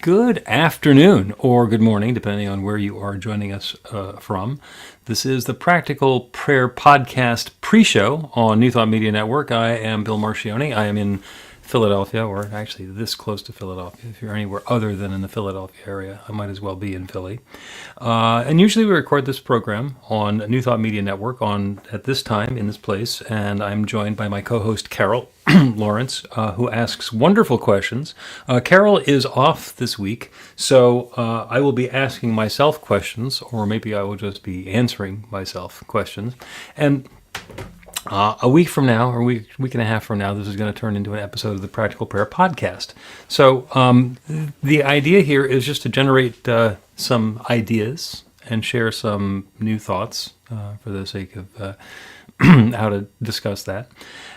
Good afternoon, or good morning, depending on where you are joining us from. This is the Practical Prayer Podcast pre-show on New Thought Media Network. I am Bill Marchiony. I am in Philadelphia, or actually this close to Philadelphia. If you're anywhere other than in the Philadelphia area, I might as well be in Philly. And usually we record this program on New Thought Media Network at this time, in this place, and I'm joined by my co-host Carol Lawrence, who asks wonderful questions. Carol is off this week, so I will be asking myself questions, or maybe I will just be answering myself questions. And a week from now, or week and a half from now, this is going to turn into an episode of the Practical Prayer Podcast. So the idea here is just to generate some ideas and share some new thoughts for the sake of how to discuss that.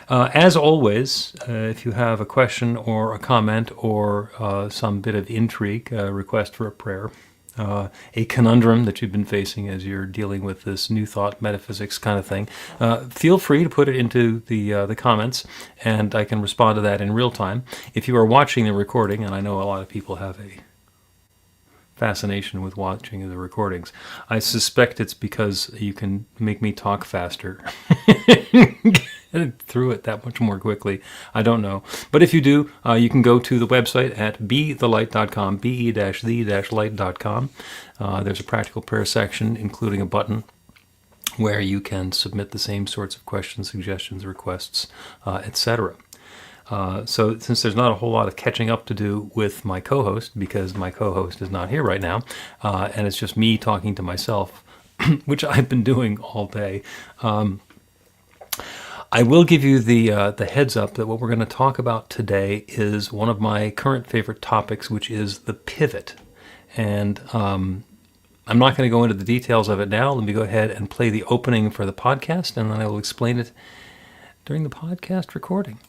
As always, if you have a question or a comment or some bit of intrigue, a request for a prayer, a conundrum that you've been facing as you're dealing with this new thought metaphysics kind of thing, feel free to put it into the comments, and I can respond to that in real time. If you are watching the recording, and I know a lot of people have a fascination with watching the recordings, I suspect it's because you can make me talk faster. Get through it that much more quickly. I don't know. But if you do, you can go to the website at bethelight.com, be-the-light.com. There's a practical prayer section, including a button where you can submit the same sorts of questions, suggestions, requests, etc. So since there's not a whole lot of catching up to do with my co-host, because my co-host is not here right now, and it's just me talking to myself, which I've been doing all day, I will give you the heads up that what we're going to talk about today is one of my current favorite topics, which is the pivot. And I'm not going to go into the details of it now. Let me go ahead and play the opening for the podcast, and then I will explain it during the podcast recording.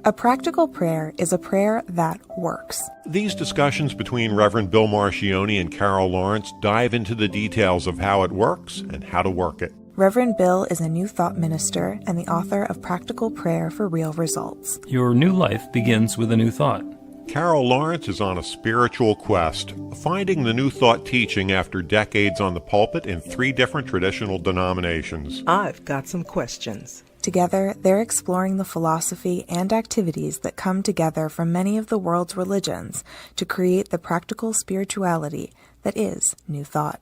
A practical prayer is a prayer that works. These discussions between Reverend Bill Marchiony and Carol Lawrence dive into the details of how it works and how to work it. Reverend Bill is a New Thought minister and the author of Practical Prayer for Real Results. Your new life begins with a new thought. Carol Lawrence is on a spiritual quest, finding the New Thought teaching after decades on the pulpit in 3 different traditional denominations. I've got some questions. Together, they're exploring the philosophy and activities that come together from many of the world's religions to create the practical spirituality that is New Thought.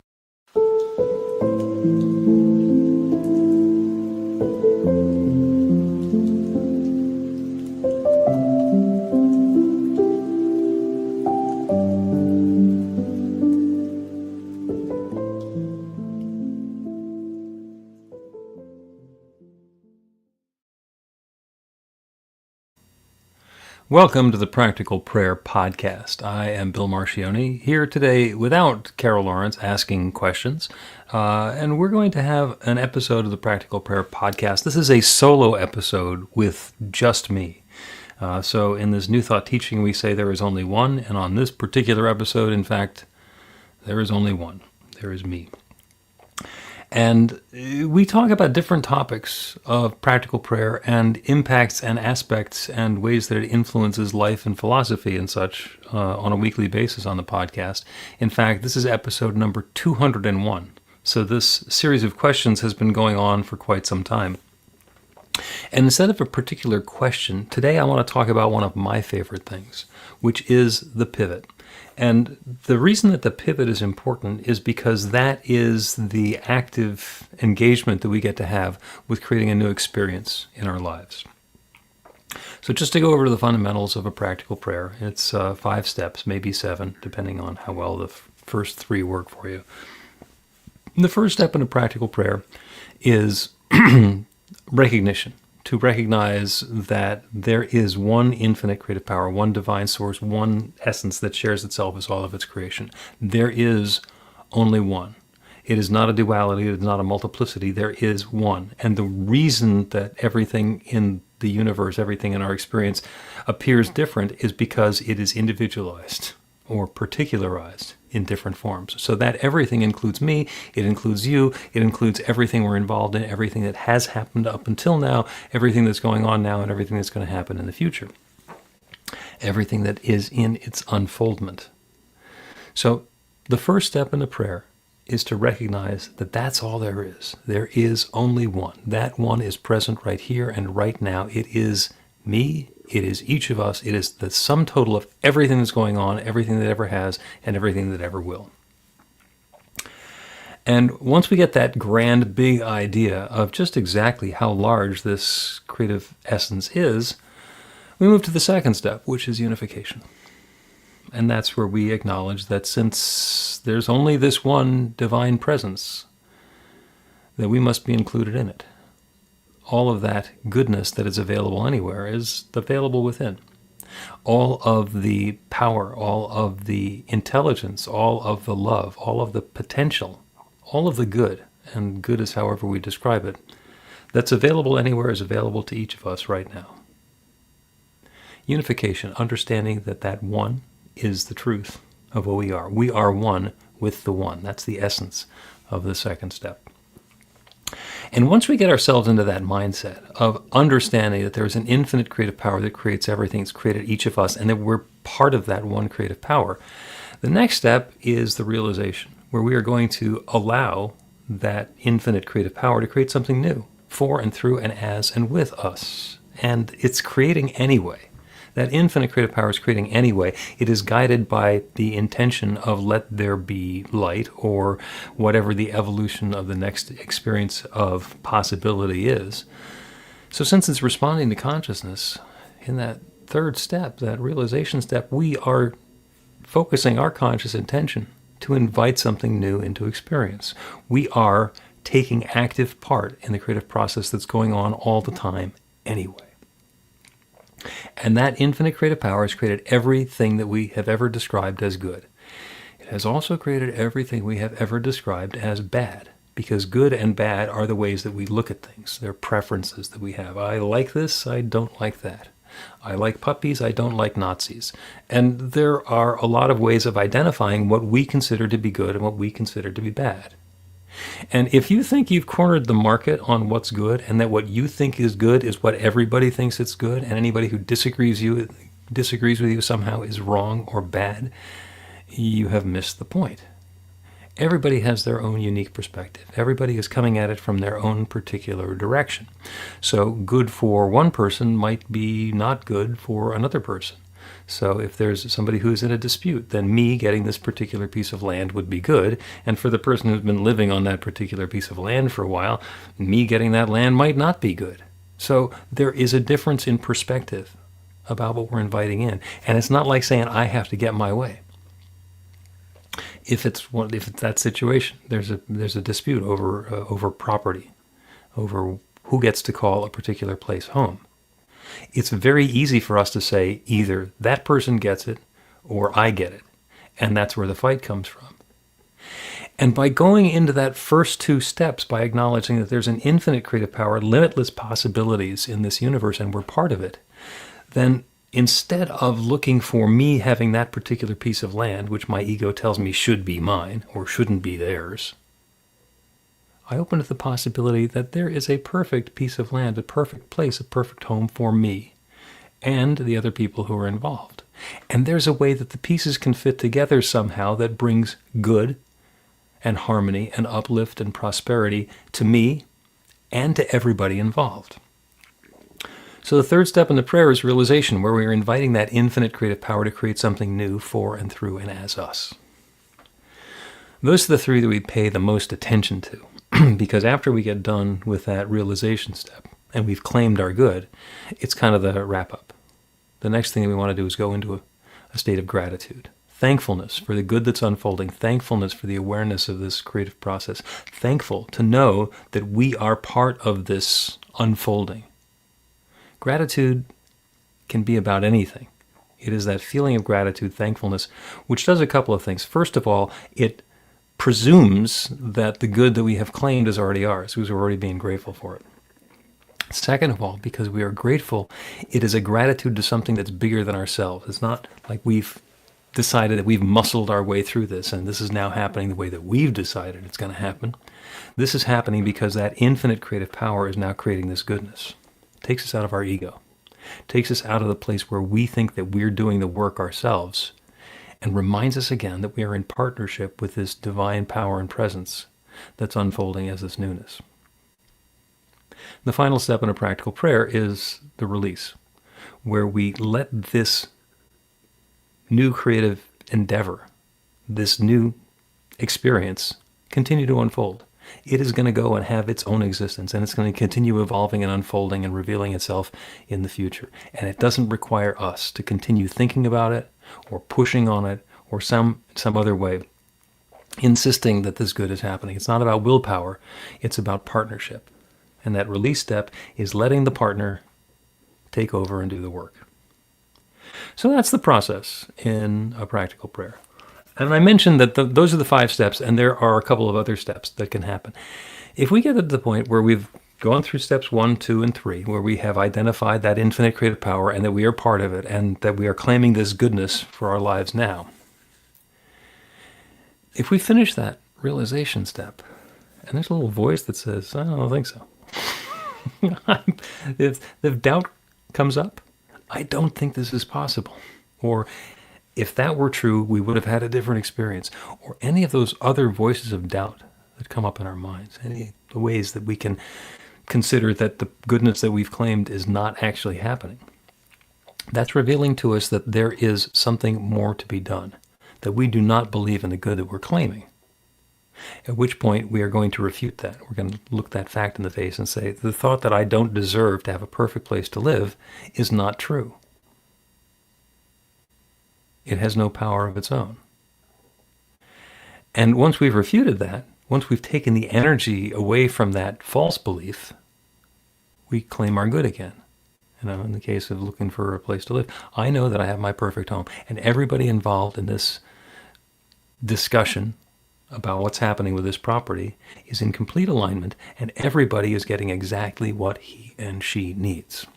Welcome to the Practical Prayer Podcast. I am Bill Marchiony, here today without Carol Lawrence asking questions, and we're going to have an episode of the Practical Prayer Podcast. This is a solo episode with just me. So in this New Thought teaching, we say there is only one, and on this particular episode, in fact, there is only one. There is me. And we talk about different topics of practical prayer and impacts and aspects and ways that it influences life and philosophy and such on a weekly basis on the podcast. In fact, this is episode number 201. So this series of questions has been going on for quite some time. And instead of a particular question, today I want to talk about one of my favorite things, which is the pivot. And the reason that the pivot is important is because that is the active engagement that we get to have with creating a new experience in our lives. So just to go over the fundamentals of a practical prayer, it's 5 steps, maybe 7, depending on how well the first 3 work for you. The first step in a practical prayer is recognition. To recognize that there is one infinite creative power, one divine source, one essence that shares itself as all of its creation. There is only one. It is not a duality, it is not a multiplicity, there is one. And the reason that everything in the universe, everything in our experience appears different is because it is individualized or particularized in different forms. So that everything includes me, it includes you, it includes everything we're involved in, everything that has happened up until now, everything that's going on now, and everything that's going to happen in the future. everything that is in its unfoldment. So the first step in the prayer is to recognize that that's all there is. There is only one. That one is present right here and right now. It is me. It is each of us. It is the sum total of everything that's going on, everything that ever has, and everything that ever will. And once we get that grand, big idea of just exactly how large this creative essence is, we move to the second step, which is unification. And that's where we acknowledge that since there's only this one divine presence, that we must be included in it. All of that goodness that is available anywhere is available within. All of the power, all of the intelligence, all of the love, all of the potential, all of the good, and good is however we describe it, that's available anywhere is available to each of us right now. Unification, understanding that that one is the truth of what we are. We are one with the one. That's the essence of the second step. And once we get ourselves into that mindset of understanding that there is an infinite creative power that creates everything, it's created each of us, and that we're part of that one creative power, the next step is the realization, where we are going to allow that infinite creative power to create something new for and through and as and with us. And it's creating anyway. That infinite creative power is creating anyway. It is guided by the intention of let there be light, or whatever the evolution of the next experience of possibility is. So since it's responding to consciousness, in that third step, that realization step, we are focusing our conscious intention to invite something new into experience. We are taking active part in the creative process that's going on all the time anyway. And that infinite creative power has created everything that we have ever described as good. It has also created everything we have ever described as bad, because good and bad are the ways that we look at things. They're preferences that we have. I like this, I don't like that. I like puppies, I don't like Nazis. And there are a lot of ways of identifying what we consider to be good and what we consider to be bad. And if you think you've cornered the market on what's good, and that what you think is good is what everybody thinks it's good, and anybody who disagrees with you somehow is wrong or bad, you have missed the point. Everybody has their own unique perspective. Everybody is coming at it from their own particular direction. So good for one person might be not good for another person. So if there's somebody who's in a dispute, then me getting this particular piece of land would be good. And for the person who's been living on that particular piece of land for a while, me getting that land might not be good. So there is a difference in perspective about what we're inviting in. And it's not like saying, I have to get my way. If it's that situation, there's a dispute over property, over who gets to call a particular place home. It's very easy for us to say either that person gets it or I get it. And that's where the fight comes from. And by going into that first two steps, by acknowledging that there's an infinite creative power, limitless possibilities in this universe, and we're part of it, then instead of looking for me having that particular piece of land, which my ego tells me should be mine or shouldn't be theirs, I open to the possibility that there is a perfect piece of land, a perfect place, a perfect home for me and the other people who are involved. And there's a way that the pieces can fit together somehow that brings good and harmony and uplift and prosperity to me and to everybody involved. So the third step in the prayer is realization, where we are inviting that infinite creative power to create something new for and through and as us. Those are the three that we pay the most attention to. Because after we get done with that realization step and we've claimed our good, it's kind of the wrap-up. The next thing that we want to do is go into a state of gratitude. Thankfulness for the good that's unfolding. Thankfulness for the awareness of this creative process. Thankful to know that we are part of this unfolding. Gratitude can be about anything. It is that feeling of gratitude, thankfulness, which does a couple of things. First of all, it presumes that the good that we have claimed is already ours, because we're already being grateful for it. Second of all, because we are grateful, it is a gratitude to something that's bigger than ourselves. It's not like we've decided that we've muscled our way through this and this is now happening the way that we've decided it's going to happen. This is happening because that infinite creative power is now creating this goodness. It takes us out of our ego. takes us out of the place where we think that we're doing the work ourselves, and reminds us again that we are in partnership with this divine power and presence that's unfolding as this newness. The final step in a practical prayer is the release, where we let this new creative endeavor, this new experience, continue to unfold. It is going to go and have its own existence, and it's going to continue evolving and unfolding and revealing itself in the future. And it doesn't require us to continue thinking about it or pushing on it or some other way, insisting that this good is happening. It's not about willpower, it's about partnership. And that release step is letting the partner take over and do the work. So that's the process in a practical prayer. And I mentioned that those are the 5 steps, and there are a couple of other steps that can happen. If we get to the point where we've gone through steps 1, 2, and 3, where we have identified that infinite creative power and that we are part of it and that we are claiming this goodness for our lives now, if we finish that realization step, and there's a little voice that says, I don't think so. If doubt comes up, I don't think this is possible. Or if that were true, we would have had a different experience. Or any of those other voices of doubt that come up in our minds, any ways that we can consider that the goodness that we've claimed is not actually happening. That's revealing to us that there is something more to be done, that we do not believe in the good that we're claiming. At which point we are going to refute that. We're going to look that fact in the face and say, the thought that I don't deserve to have a perfect place to live is not true. It has no power of its own. And once we've refuted that, once we've taken the energy away from that false belief, we claim our good again. In the case of looking for a place to live, I know that I have my perfect home. And everybody involved in this discussion about what's happening with this property is in complete alignment, and everybody is getting exactly what he and she needs.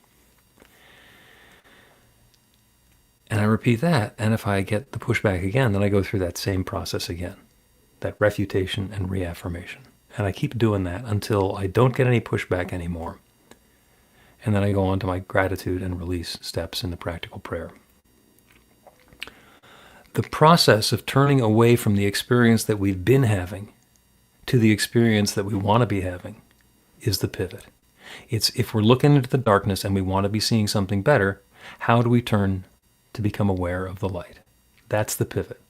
And I repeat that, and if I get the pushback again, then I go through that same process again, that refutation and reaffirmation. And I keep doing that until I don't get any pushback anymore. And then I go on to my gratitude and release steps in the practical prayer. The process of turning away from the experience that we've been having to the experience that we want to be having is the pivot. It's if we're looking into the darkness and we want to be seeing something better, how do we turn to become aware of the light? That's the pivot.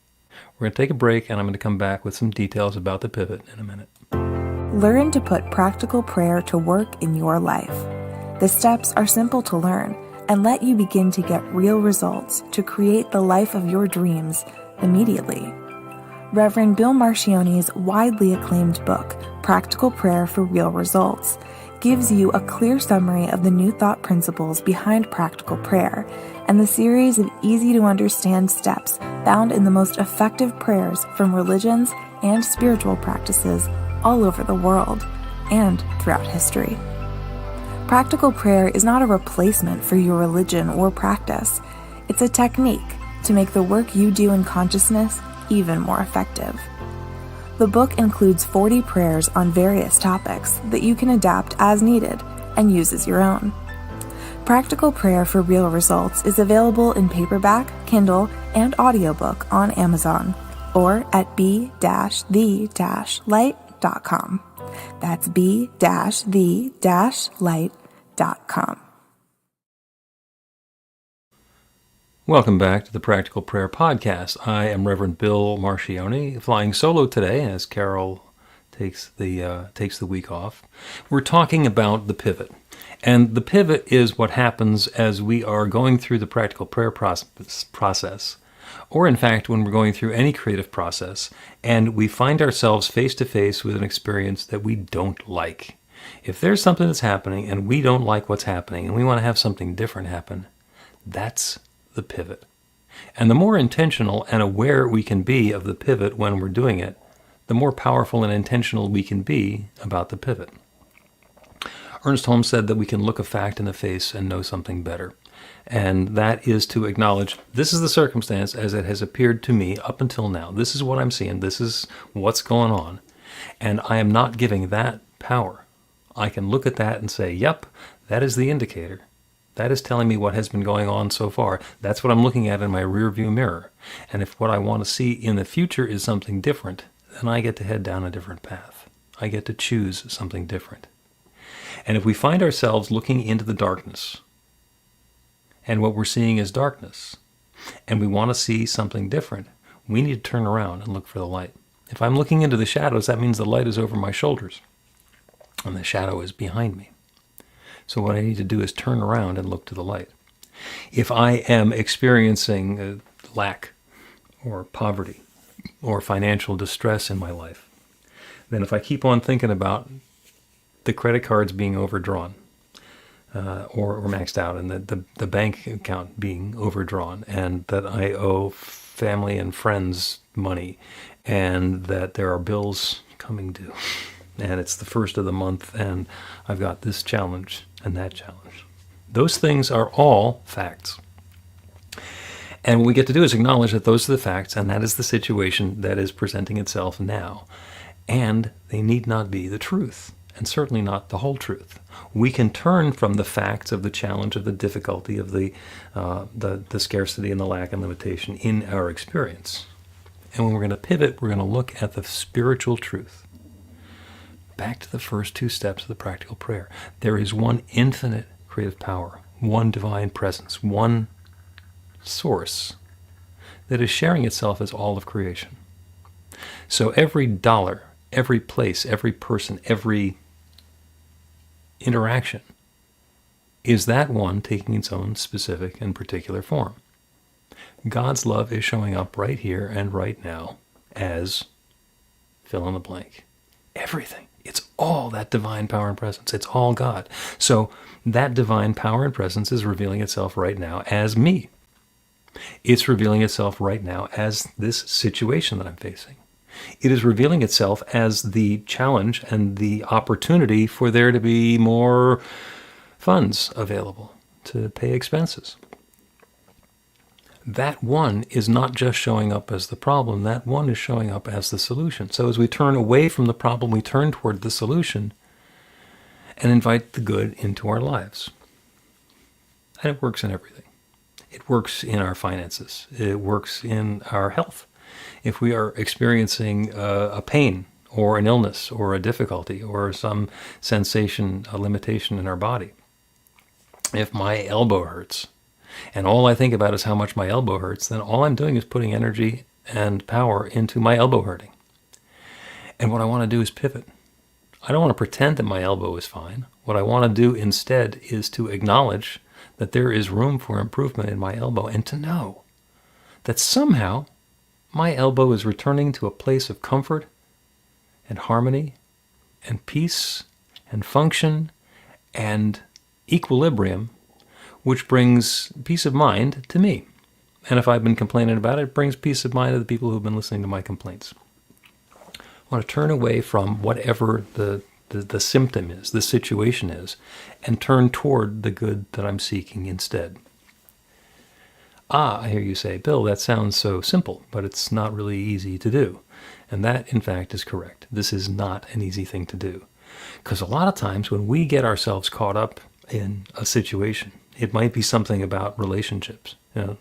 We're going to take a break, and I'm going to come back with some details about the pivot in a minute. Learn to put practical prayer to work in your life. The steps are simple to learn and let you begin to get real results to create the life of your dreams immediately. Reverend Bill Marchiony's widely acclaimed book, Practical Prayer for Real Results, gives you a clear summary of the New Thought principles behind practical prayer and the series of easy-to-understand steps found in the most effective prayers from religions and spiritual practices all over the world and throughout history. Practical prayer is not a replacement for your religion or practice. It's a technique to make the work you do in consciousness even more effective. The book includes 40 prayers on various topics that you can adapt as needed and use as your own. Practical Prayer for Real Results is available in paperback, Kindle, and audiobook on Amazon or at b-the-light.com. That's b-the-light.com. Welcome back to the Practical Prayer Podcast. I am Reverend Bill Marchiony, flying solo today as Carol takes the week off. We're talking about the pivot. And the pivot is what happens as we are going through the practical prayer process, or in fact, when we're going through any creative process, and we find ourselves face to face with an experience that we don't like. If there's something that's happening and we don't like what's happening and we want to have something different happen, that's the pivot. And the more intentional and aware we can be of the pivot when we're doing it, the more powerful and intentional we can be about the pivot. Ernest Holmes said that we can look a fact in the face and know something better. And that is to acknowledge, this is the circumstance as it has appeared to me up until now. This is what I'm seeing. This is what's going on. And I am not giving that power. I can look at that and say, yep, that is the indicator That is telling me what has been going on so far. That's what I'm looking at in my rearview mirror. And if what I want to see in the future is something different, then I get to head down a different path. I get to choose something different. And if we find ourselves looking into the darkness, and what we're seeing is darkness, and we want to see something different, we need to turn around and look for the light. If I'm looking into the shadows, that means the light is over my shoulders, and the shadow is behind me. So what I need to do is turn around and look to the light. If I am experiencing lack or poverty or financial distress in my life, then if I keep on thinking about the credit cards being overdrawn or maxed out, and the bank account being overdrawn, and that I owe family and friends money, and that there are bills coming due, and it's the first of the month, and I've got this challenge and that challenge. Those things are all facts. And what we get to do is acknowledge that those are the facts, and that is the situation that is presenting itself now. And they need not be the truth, and certainly not the whole truth. We can turn from the facts of the challenge, of the difficulty, of the scarcity and the lack and limitation in our experience. And when we're going to pivot, we're going to look at the spiritual truth. Back to the first two steps of the practical prayer. There is one infinite creative power, one divine presence, one source that is sharing itself as all of creation. So every dollar, every place, every person, every interaction is that one taking its own specific and particular form. God's love is showing up right here and right now as fill in the blank. Everything. It's all that divine power and presence. It's all God. So that divine power and presence is revealing itself right now as me. It's revealing itself right now as this situation that I'm facing. It is revealing itself as the challenge and the opportunity for there to be more funds available to pay expenses. That one is not just showing up as the problem, that one is showing up as the solution. So as we turn away from the problem, we turn toward the solution and invite the good into our lives. And it works in everything. It works in our finances. It works in our health. If we are experiencing a pain or an illness or a difficulty or some sensation, a limitation in our body, if my elbow hurts, and all I think about is how much my elbow hurts, then all I'm doing is putting energy and power into my elbow hurting. And what I want to do is pivot. I don't want to pretend that my elbow is fine. What I want to do instead is to acknowledge that there is room for improvement in my elbow, and to know that somehow my elbow is returning to a place of comfort and harmony and peace and function and equilibrium, which brings peace of mind to me. And if I've been complaining about it, it brings peace of mind to the people who've been listening to my complaints. I want to turn away from whatever the symptom is, the situation is, and turn toward the good that I'm seeking instead. I hear you say, Bill, that sounds so simple, but it's not really easy to do. And that, in fact, is correct. This is not an easy thing to do. Because a lot of times when we get ourselves caught up in a situation, it might be something about relationships. You know,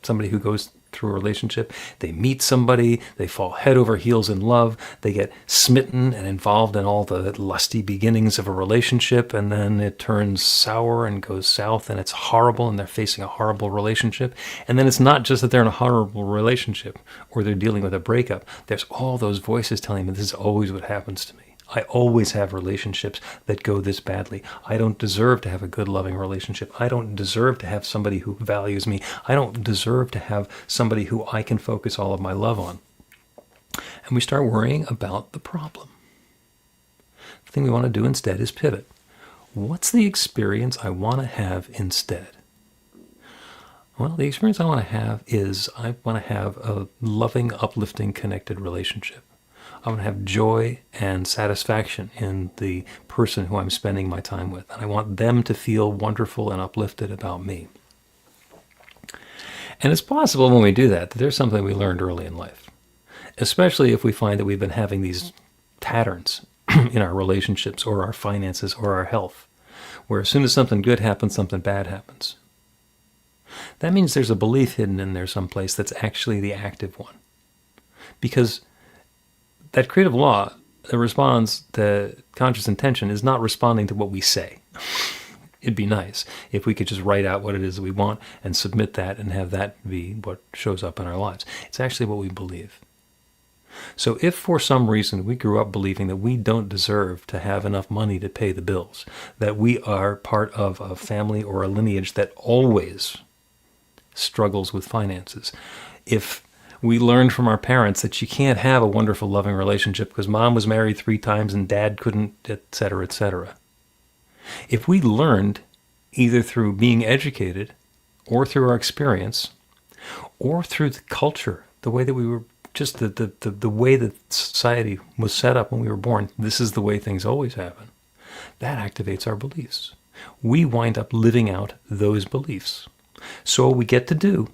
somebody who goes through a relationship, they meet somebody, they fall head over heels in love, they get smitten and involved in all the lusty beginnings of a relationship, and then it turns sour and goes south, and it's horrible, and they're facing a horrible relationship. And then it's not just that they're in a horrible relationship or they're dealing with a breakup. There's all those voices telling them this is always what happens to me. I always have relationships that go this badly. I don't deserve to have a good, loving relationship. I don't deserve to have somebody who values me. I don't deserve to have somebody who I can focus all of my love on. And we start worrying about the problem. The thing we want to do instead is pivot. What's the experience I want to have instead? Well, the experience I want to have is I want to have a loving, uplifting, connected relationship. I want to have joy and satisfaction in the person who I'm spending my time with. And I want them to feel wonderful and uplifted about me. And it's possible when we do that there's something we learned early in life, especially if we find that we've been having these patterns in our relationships or our finances or our health where as soon as something good happens, something bad happens. That means there's a belief hidden in there someplace that's actually the active one. Because that creative law that responds to conscious intention is not responding to what we say. It'd be nice if we could just write out what it is that we want and submit that and have that be what shows up in our lives. It's actually what we believe. So if for some reason we grew up believing that we don't deserve to have enough money to pay the bills, that we are part of a family or a lineage that always struggles with finances, if we learned from our parents that you can't have a wonderful, loving relationship because mom was married 3 times and dad couldn't, etc., etc. If we learned either through being educated or through our experience or through the culture, the way that we were, just the way that society was set up when we were born, this is the way things always happen, that activates our beliefs. We wind up living out those beliefs. So what we get to do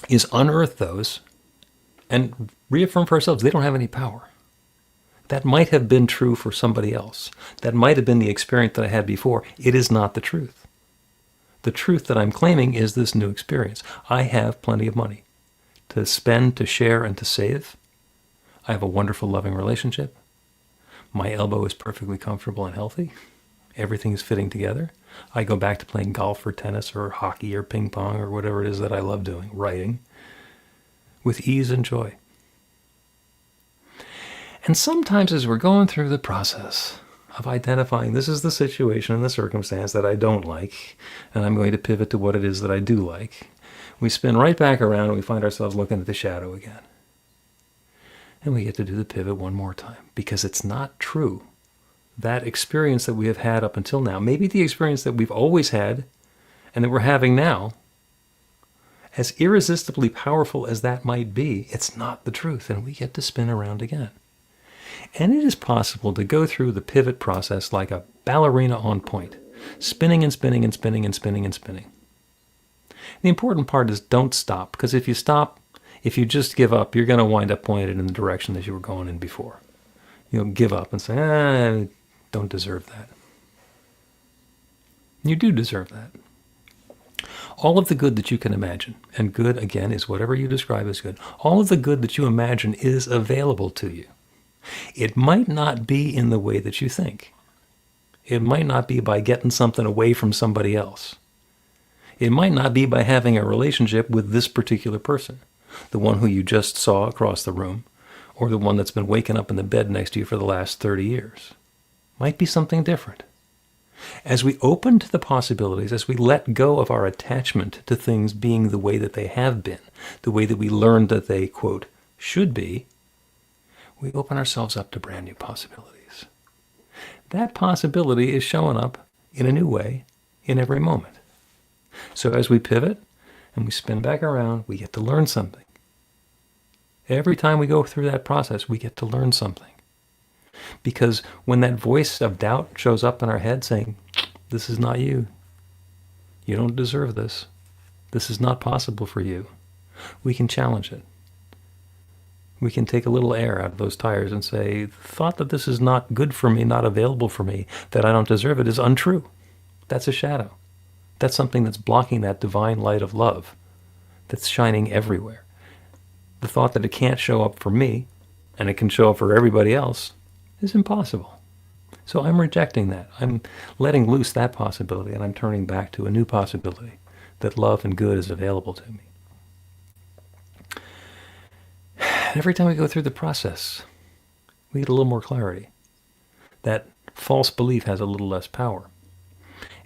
is unearth those and reaffirm for ourselves they don't have any power. That might have been true for somebody else. That might have been the experience that I had before. It is not the truth. The truth that I'm claiming is this new experience. I have plenty of money to spend, to share, and to save. I have a wonderful, loving relationship. My elbow is perfectly comfortable and healthy. Everything is fitting together. I go back to playing golf or tennis or hockey or ping pong or whatever it is that I love doing, writing, with ease and joy. And sometimes as we're going through the process of identifying this is the situation and the circumstance that I don't like, and I'm going to pivot to what it is that I do like, we spin right back around and we find ourselves looking at the shadow again. And we get to do the pivot one more time, because it's not true. That experience that we have had up until now, maybe the experience that we've always had and that we're having now, as irresistibly powerful as that might be, it's not the truth, and we get to spin around again. And it is possible to go through the pivot process like a ballerina on point, spinning and spinning and spinning and spinning and spinning. The important part is don't stop, because if you stop, if you just give up, you're going to wind up pointed in the direction that you were going in before. You'll give up and say, I don't deserve that. You do deserve that. All of the good that you can imagine, and good, again, is whatever you describe as good, all of the good that you imagine is available to you. It might not be in the way that you think. It might not be by getting something away from somebody else. It might not be by having a relationship with this particular person, the one who you just saw across the room, or the one that's been waking up in the bed next to you for the last 30 years. Might be something different. As we open to the possibilities, as we let go of our attachment to things being the way that they have been, the way that we learned that they, quote, should be, we open ourselves up to brand new possibilities. That possibility is showing up in a new way in every moment. So as we pivot and we spin back around, we get to learn something. Every time we go through that process, we get to learn something. Because when that voice of doubt shows up in our head saying, this is not you, you don't deserve this, this is not possible for you, we can challenge it. We can take a little air out of those tires and say, the thought that this is not good for me, not available for me, that I don't deserve it is untrue. That's a shadow. That's something that's blocking that divine light of love that's shining everywhere. The thought that it can't show up for me and it can show up for everybody else is impossible. So I'm rejecting that. I'm letting loose that possibility, and I'm turning back to a new possibility that love and good is available to me. And every time we go through the process, we get a little more clarity. That false belief has a little less power.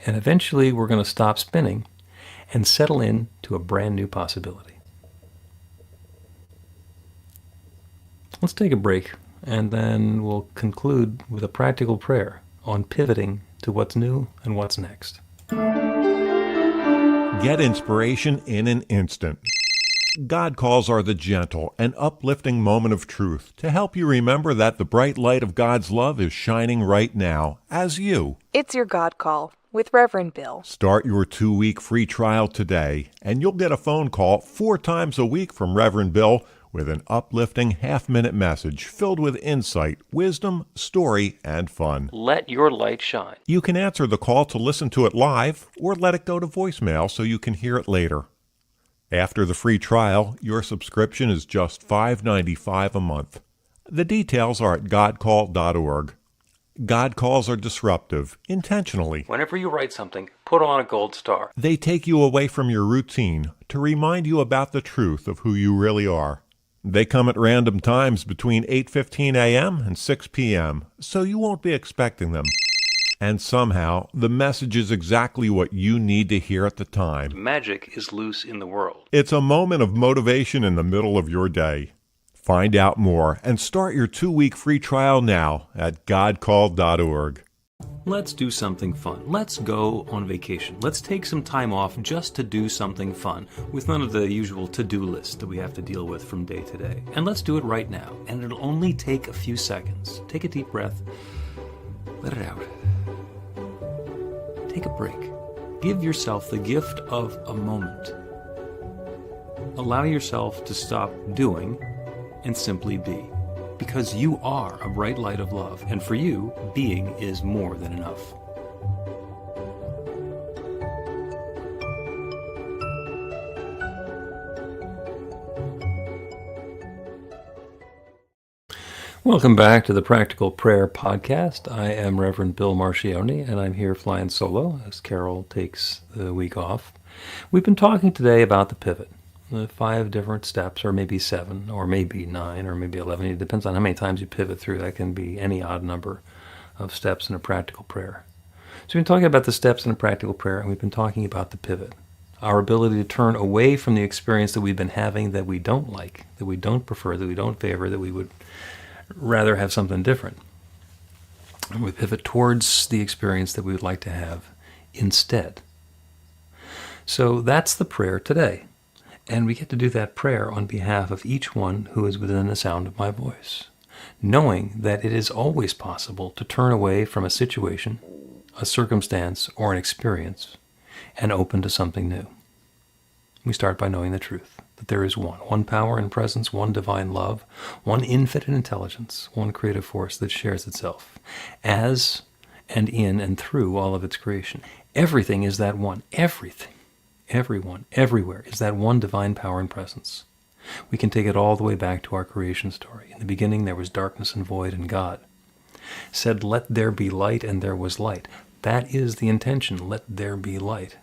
And eventually we're going to stop spinning and settle in to a brand new possibility. Let's take a break, and then we'll conclude with a practical prayer on pivoting to what's new and what's next. Get inspiration in an instant. God calls are the gentle and uplifting moment of truth to help you remember that the bright light of God's love is shining right now as you. It's your God Call with Reverend Bill. Start your 2-week free trial today, and you'll get a phone call 4 times a week from Reverend Bill with an uplifting half-minute message filled with insight, wisdom, story, and fun. Let your light shine. You can answer the call to listen to it live or let it go to voicemail so you can hear it later. After the free trial, your subscription is just $5.95 a month. The details are at godcall.org. God calls are disruptive, intentionally. Whenever you write something, put on a gold star. They take you away from your routine to remind you about the truth of who you really are. They come at random times between 8:15 a.m. and 6 p.m., so you won't be expecting them. And somehow, the message is exactly what you need to hear at the time. Magic is loose in the world. It's a moment of motivation in the middle of your day. Find out more and start your 2-week free trial now at godcall.org. Let's do something fun. Let's go on vacation. Let's take some time off just to do something fun with none of the usual to-do list that we have to deal with from day to day. And let's do it right now. And it'll only take a few seconds. Take a deep breath. Let it out. Take a break. Give yourself the gift of a moment. Allow yourself to stop doing and simply be. Because you are a bright light of love, and for you, being is more than enough. Welcome back to the Practical Prayer Podcast. I am Reverend Bill Marchiony, and I'm here flying solo as Carol takes the week off. We've been talking today about the pivot, the 5 different steps, or maybe 7, or maybe 9, or maybe 11. It depends on how many times you pivot through. That can be any odd number of steps in a practical prayer. So we've been talking about the steps in a practical prayer, and we've been talking about the pivot, our ability to turn away from the experience that we've been having that we don't like, that we don't prefer, that we don't favor, that we would rather have something different. And we pivot towards the experience that we would like to have instead. So that's the prayer today. And we get to do that prayer on behalf of each one who is within the sound of my voice, knowing that it is always possible to turn away from a situation, a circumstance, or an experience, and open to something new. We start by knowing the truth, that there is one power and presence, one divine love, one infinite intelligence, one creative force that shares itself as and in and through all of its creation. Everything is that one. Everything, everyone, everywhere is that one divine power and presence. We can take it all the way back to our creation story. In the beginning there was darkness and void, and God said, "Let there be light," and there was light. That is the intention, let there be light.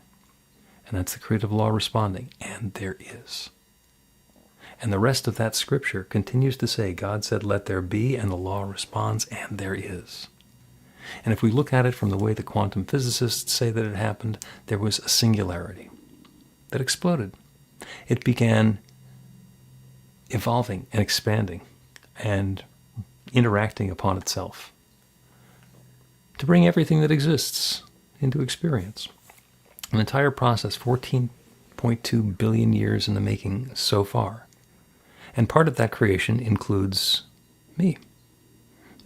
And that's the creative law responding, and there is. And the rest of that scripture continues to say, God said, "Let there be," and the law responds, and there is. And if we look at it from the way the quantum physicists say that it happened, there was a singularity that exploded. It began evolving and expanding and interacting upon itself to bring everything that exists into experience. An entire process, 14.2 billion years in the making so far. And part of that creation includes me,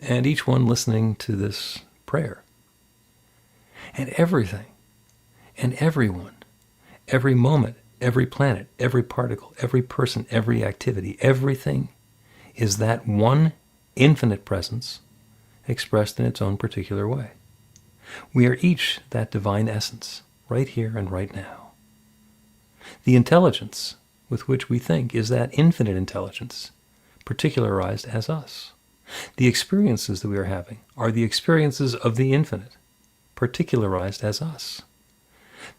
and each one listening to this prayer. And everything, and everyone, every moment, every planet, every particle, every person, every activity, everything is that one infinite presence expressed in its own particular way. We are each that divine essence, right here and right now. The intelligence with which we think is that infinite intelligence, particularized as us. The experiences that we are having are the experiences of the infinite, particularized as us.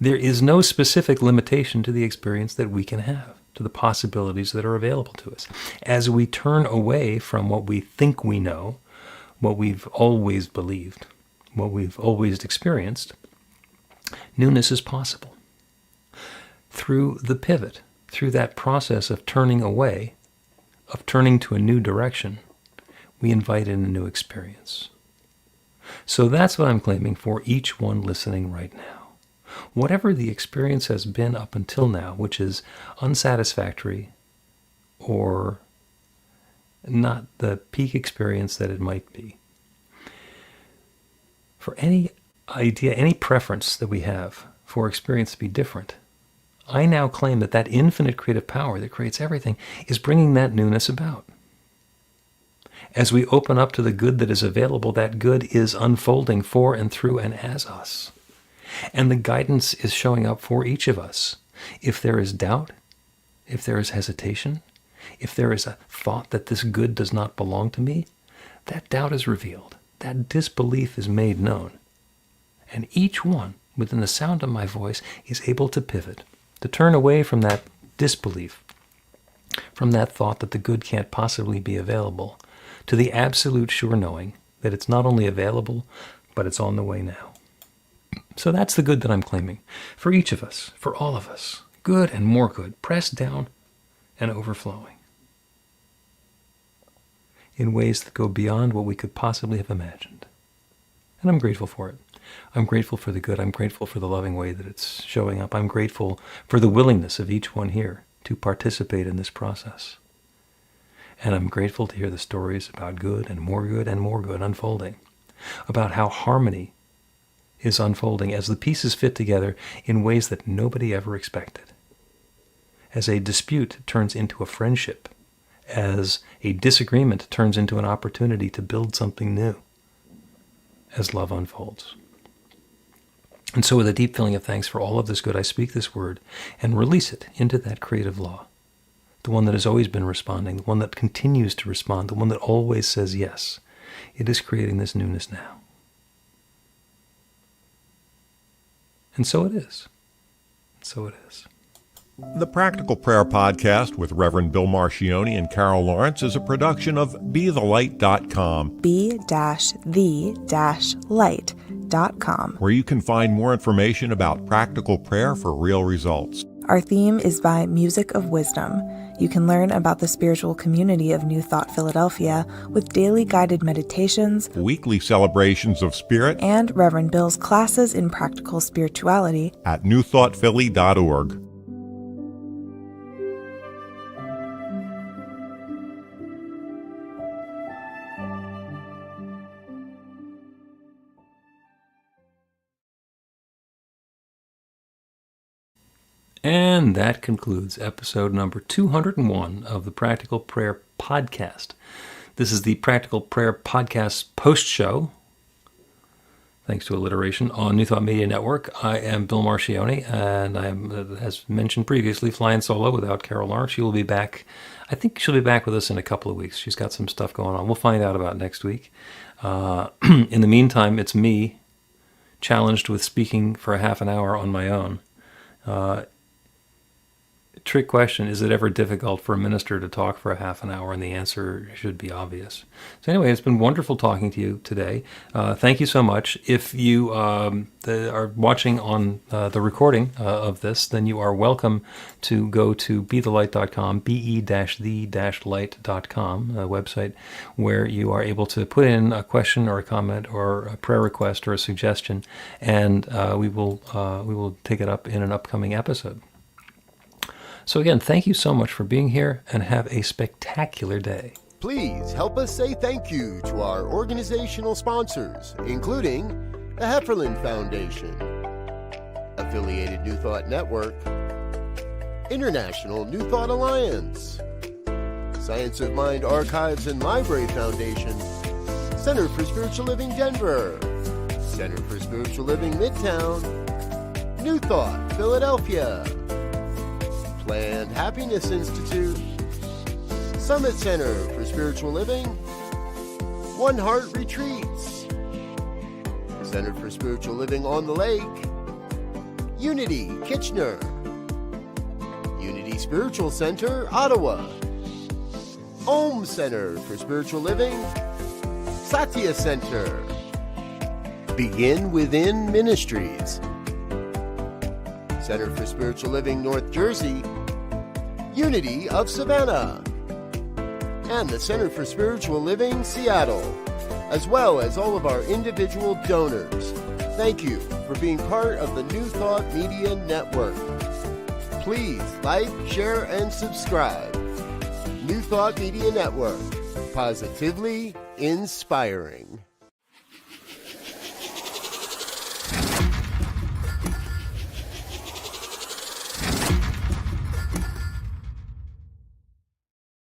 There is no specific limitation to the experience that we can have, to the possibilities that are available to us. As we turn away from what we think we know, what we've always believed, what we've always experienced, newness is possible. Through the pivot, through that process of turning away, of turning to a new direction, we invite in a new experience. So that's what I'm claiming for each one listening right now. Whatever the experience has been up until now, which is unsatisfactory or not the peak experience that it might be, for any idea, any preference that we have for experience to be different, I now claim that that infinite creative power that creates everything is bringing that newness about. As we open up to the good that is available, that good is unfolding for and through and as us. And the guidance is showing up for each of us. If there is doubt, if there is hesitation, if there is a thought that this good does not belong to me, that doubt is revealed. That disbelief is made known. And each one, within the sound of my voice, is able to pivot, to turn away from that disbelief, from that thought that the good can't possibly be available, to the absolute sure knowing that it's not only available, but it's on the way now. So that's the good that I'm claiming for each of us, for all of us. Good and more good, pressed down and overflowing in ways that go beyond what we could possibly have imagined. And I'm grateful for it. I'm grateful for the good. I'm grateful for the loving way that it's showing up. I'm grateful for the willingness of each one here to participate in this process. And I'm grateful to hear the stories about good and more good and more good unfolding, about how harmony is unfolding as the pieces fit together in ways that nobody ever expected. As a dispute turns into a friendship, as a disagreement turns into an opportunity to build something new, as love unfolds. And so with a deep feeling of thanks for all of this good, I speak this word and release it into that creative law, the one that has always been responding, the one that continues to respond, the one that always says yes. It is creating this newness now. And so it is. So it is. The Practical Prayer Podcast with Reverend Bill Marchiony and Carol Lawrence is a production of BeTheLight.com. be-the-light.com. Where you can find more information about practical prayer for real results. Our theme is by Music of Wisdom. You can learn about the spiritual community of New Thought Philadelphia with daily guided meditations, Weekly celebrations of spirit, and Reverend Bill's classes in practical spirituality at newthoughtphilly.org. And that concludes episode number 201 of the Practical Prayer Podcast. This is the Practical Prayer Podcast post-show, thanks to alliteration, on New Thought Media Network. I am Bill Marchiony, and I am, as mentioned previously, flying solo without Carol Lawrence. She will be back. I think she'll be back with us in a couple of weeks. She's got some stuff going on. We'll find out about next week. In the meantime, it's me, challenged with speaking for a half an hour on my own. Trick question, is it ever difficult for a minister to talk for a half an hour? And the answer should be obvious. So anyway, it's been wonderful talking to you today. Thank you so much. If you are watching on the recording of this, then you are welcome to go to BeTheLight.com, be-the-light.com, a website where you are able to put in a question or a comment or a prayer request or a suggestion, and we will take it up in an upcoming episode. So again, thank you so much for being here, and have a spectacular day. Please help us say thank you to our organizational sponsors, including the Hefferland Foundation, Affiliated New Thought Network, International New Thought Alliance, Science of Mind Archives and Library Foundation, Center for Spiritual Living Denver, Center for Spiritual Living Midtown, New Thought Philadelphia, Planned Happiness Institute, Summit Center for Spiritual Living, One Heart Retreats, Center for Spiritual Living on the Lake, Unity Kitchener, Unity Spiritual Center Ottawa, Om Center for Spiritual Living, Satya Center, Begin Within Ministries, Center for Spiritual Living North Jersey, Unity of Savannah, and the Center for Spiritual Living Seattle, as well as all of our individual donors. Thank you for being part of the New Thought Media Network. Please like, share, and subscribe. New Thought Media Network, positively inspiring.